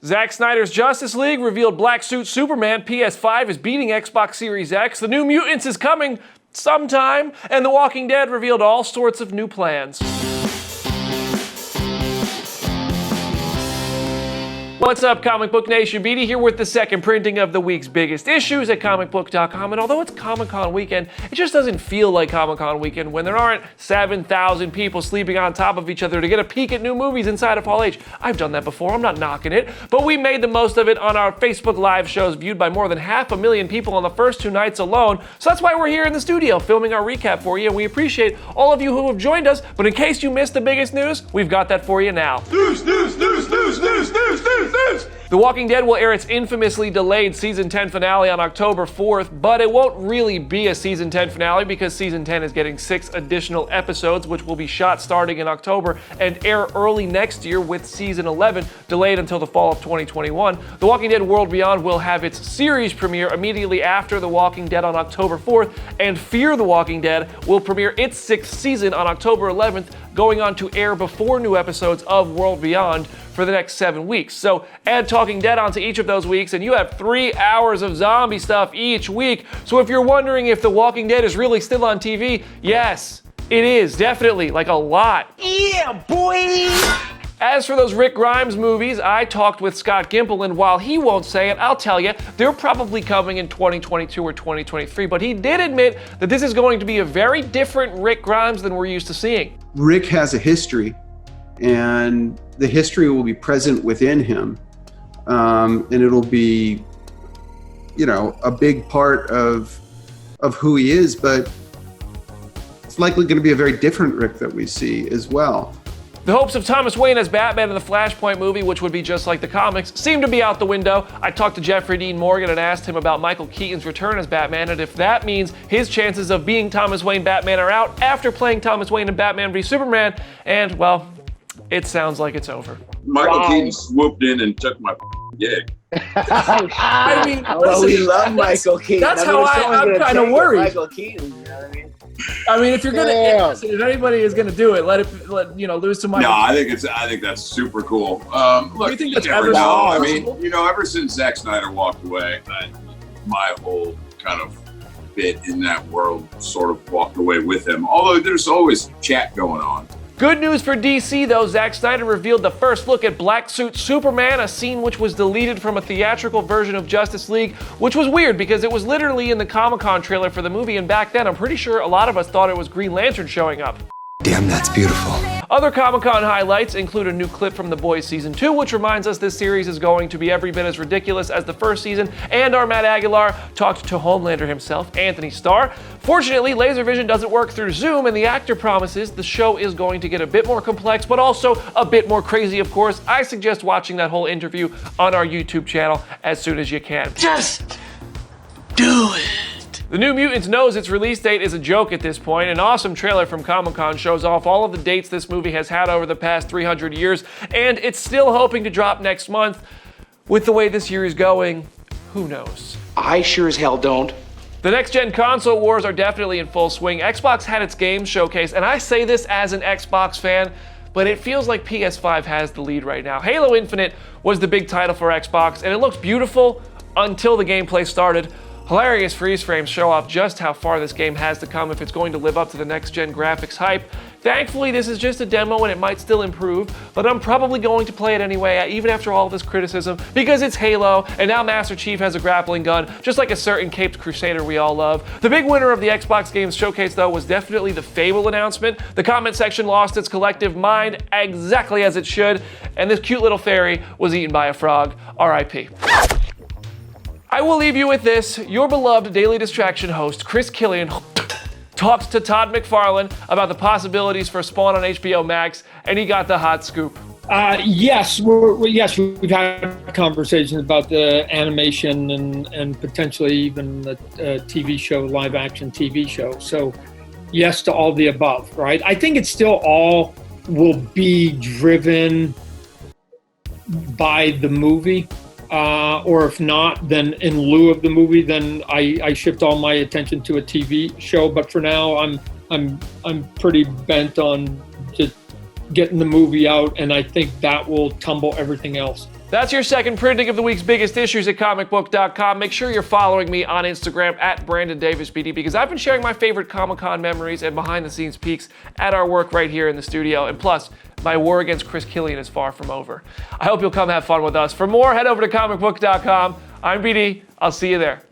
Zack Snyder's Justice League revealed Black Suit Superman PS5 is beating Xbox Series X. The New Mutants is coming sometime. And The Walking Dead revealed all sorts of new plans. What's up, Comic Book Nation? BD here with the second printing of the week's biggest issues at Comicbook.com. And although it's Comic-Con weekend, it just doesn't feel like Comic-Con weekend when there aren't 7,000 people sleeping on top of each other to get a peek at new movies inside of Hall H. I've done that before, I'm not knocking it. But we made the most of it on our Facebook Live shows viewed by more than 500,000 people on the first 2 nights alone. So that's why we're here in the studio filming our recap for you. And we appreciate all of you who have joined us. But in case you missed the biggest news, we've got that for you now. News. The Walking Dead will air its infamously delayed Season 10 finale on October 4th, but it won't really be a Season 10 finale because Season 10 is getting 6 additional episodes, which will be shot starting in October and air early next year, with Season 11 delayed until the fall of 2021. The Walking Dead World Beyond will have its series premiere immediately after The Walking Dead on October 4th, and Fear the Walking Dead will premiere its 6th season on October 11th, going on to air before new episodes of World Beyond for the next 7 weeks. So add Talking Dead onto each of those weeks, and you have 3 hours of zombie stuff each week. So if you're wondering if The Walking Dead is really still on TV, yes, it is, definitely, like a lot. Yeah, boy! As for those Rick Grimes movies, I talked with Scott Gimple, and while he won't say it, I'll tell you, they're probably coming in 2022 or 2023, but he did admit that this is going to be a very different Rick Grimes than we're used to seeing. Rick has a history, and the history will be present within him, and it'll be, a big part of who he is, but it's likely going to be a very different Rick that we see as well. The hopes of Thomas Wayne as Batman in the Flashpoint movie, which would be just like the comics, seem to be out the window. I talked to Jeffrey Dean Morgan and asked him about Michael Keaton's return as Batman, and if that means his chances of being Thomas Wayne Batman are out after playing Thomas Wayne in Batman v Superman, and, well, it sounds like it's over. Michael Keaton swooped in and took my gig. I mean, We love Michael Keaton. That's how I'm kind of worried. Michael Keaton, you know what I mean? I mean, if you're gonna, if anybody is gonna do it, let lose to Michael. No, I think that's super cool. Look, you think that's never ever know. I possible? mean, ever since Zack Snyder walked away, my whole kind of bit in that world sort of walked away with him. Although there's always chat going on. Good news for DC, though. Zack Snyder revealed the first look at Black Suit Superman, a scene which was deleted from a theatrical version of Justice League, which was weird because it was literally in the Comic-Con trailer for the movie, and back then I'm pretty sure a lot of us thought it was Green Lantern showing up. Damn, that's beautiful. Other Comic-Con highlights include a new clip from The Boys Season 2, which reminds us this series is going to be every bit as ridiculous as the first season, and our Matt Aguilar talked to Homelander himself, Anthony Starr. Fortunately, laser vision doesn't work through Zoom, and the actor promises the show is going to get a bit more complex, but also a bit more crazy, of course. I suggest watching that whole interview on our YouTube channel as soon as you can. Just do it. The New Mutants knows its release date is a joke at this point. An awesome trailer from Comic-Con shows off all of the dates this movie has had over the past 300 years, and it's still hoping to drop next month. With the way this year is going, who knows? I sure as hell don't. The next-gen console wars are definitely in full swing. Xbox had its games showcase, and I say this as an Xbox fan, but it feels like PS5 has the lead right now. Halo Infinite was the big title for Xbox, and it looks beautiful until the gameplay started. Hilarious freeze frames show off just how far this game has to come if it's going to live up to the next-gen graphics hype. Thankfully, this is just a demo and it might still improve, but I'm probably going to play it anyway, even after all this criticism, because it's Halo, and now Master Chief has a grappling gun, just like a certain caped crusader we all love. The big winner of the Xbox Games Showcase, though, was definitely the Fable announcement. The comment section lost its collective mind exactly as it should, and this cute little fairy was eaten by a frog. R.I.P. I will leave you with this. Your beloved Daily Distraction host, Chris Killian, talked to Todd McFarlane about the possibilities for Spawn on HBO Max, and he got the hot scoop. Yes, we've had conversations about the animation and potentially even the TV show, live action TV show. So yes to all the above, right? I think it still all will be driven by the movie. Or if not, then in lieu of the movie, then I shift all my attention to a TV show. But for now, I'm pretty bent on just getting the movie out, and I think that will tumble everything else. That's your second printing of the week's biggest issues at Comicbook.com. Make sure you're following me on Instagram at BrandonDavisBD because I've been sharing my favorite Comic-Con memories and behind-the-scenes peeks at our work right here in the studio. And plus, my war against Chris Killian is far from over. I hope you'll come have fun with us. For more, head over to Comicbook.com. I'm BD. I'll see you there.